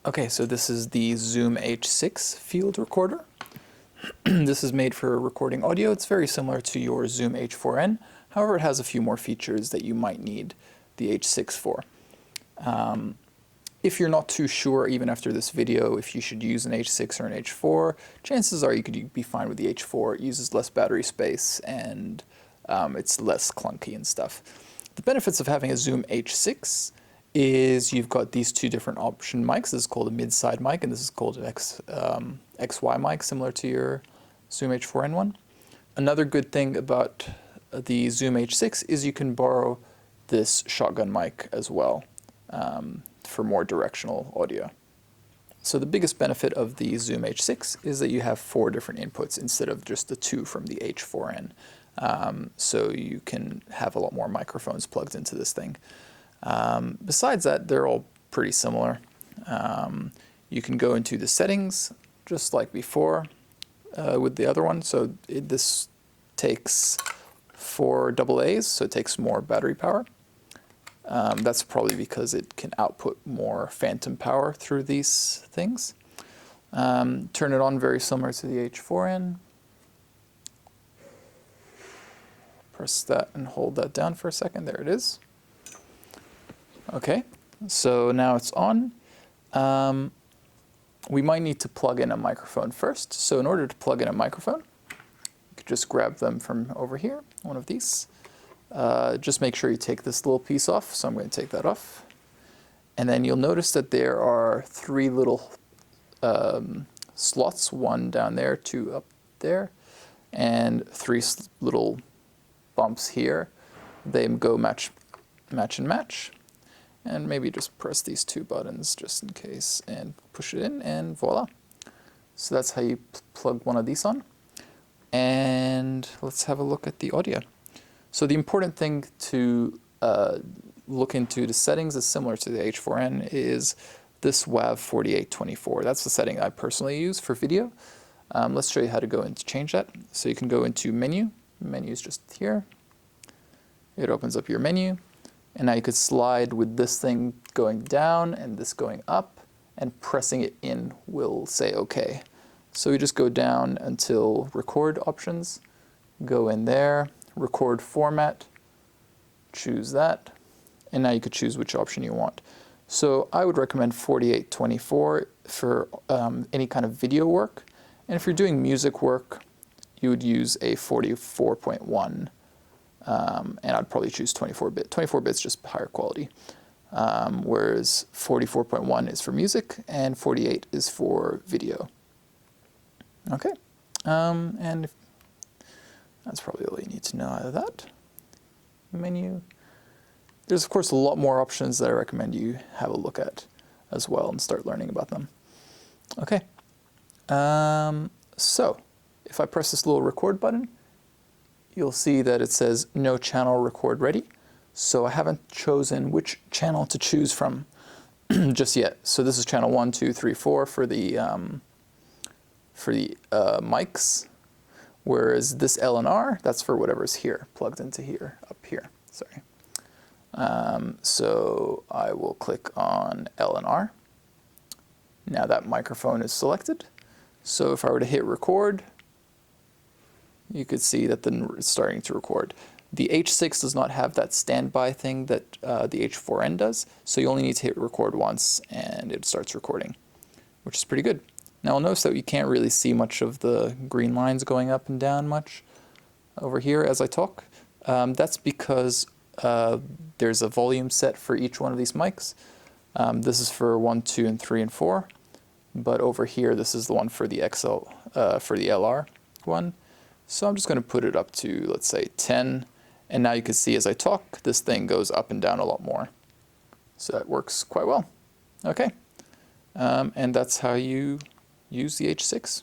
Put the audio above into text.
Okay, so this is the Zoom H6 field recorder. This is made for recording audio. It's very similar to your Zoom H4n. However, it has a few more features that you might need the H6 for. If you're not too sure, even after this video, if you should use an H6 or an H4, chances are you could be fine with the H4. It uses less battery space and it's less clunky and stuff. The benefits of having a Zoom H6 is you've got these two different option mics. This is called a mid-side mic, and this is called an XY mic, similar to your Zoom H4n one. Another good thing about the Zoom H6 is you can borrow this shotgun mic as well for more directional audio. So the biggest benefit of the Zoom H6 is that you have 4 different inputs instead of just the 2 from the H4n. So you can have a lot more microphones plugged into this thing. Besides that, they're all pretty similar. You can go into the settings just like before with the other one. So this takes 4 AA's, so it takes more battery power. That's probably because it can output more phantom power through these things. Turn it on very similar to the H4n. Press that and hold that down for a second. There it is. Okay, so now it's on. We might need to plug in a microphone first. So in order to plug in a microphone, you could just grab them from over here, one of these. Just make sure you take this little piece off. So I'm going to take that off. And then you'll notice that there are 3 little slots, 1 down there, 2 up there, and 3 little bumps here. They go match and match. And maybe just press these 2 buttons just in case and push it in, and voila. So that's how you plug one of these on. And let's have a look at the audio. So the important thing to look into the settings is similar to the H4n is this WAV 4824. That's the setting I personally use for video. Let's show you how to go in to change that. So you can go into menu. Menu is just here. It opens up your menu. And now you could slide with this thing going down and this going up, and pressing it in will say OK. So we just go down until record options, go in there, record format, choose that, and now you could choose which option you want. So I would recommend 4824 for any kind of video work. And if you're doing music work, you would use a 44.1. And I'd probably choose 24-bit. 24-bit is just higher quality, whereas 44.1 is for music and 48 is for video. Okay, and that's probably all you need to know out of that. Menu. There's of course a lot more options that I recommend you have a look at as well and start learning about them. Okay, so if I press this little record button, you'll see that it says no channel record ready. So I haven't chosen which channel to choose from just yet. So this is channel 1, 2, 3, 4 for the mics, whereas this L and R, that's for whatever's here, plugged into here, up here, sorry. So I will click on L and R. Now that microphone is selected. So if I were to hit record, you could see that then it's starting to record. The H6 does not have that standby thing that the H4n does, so you only need to hit record once and it starts recording, which is pretty good. Now I'll notice that you can't really see much of the green lines going up and down much over here as I talk. That's because there's a volume set for each one of these mics. This is for 1, 2, and 3, and 4, but over here this is the one for the for the LR one. So I'm just going to put it up to, let's say, 10. And now you can see as I talk, this thing goes up and down a lot more. So that works quite well. Okay. And that's how you use the H6.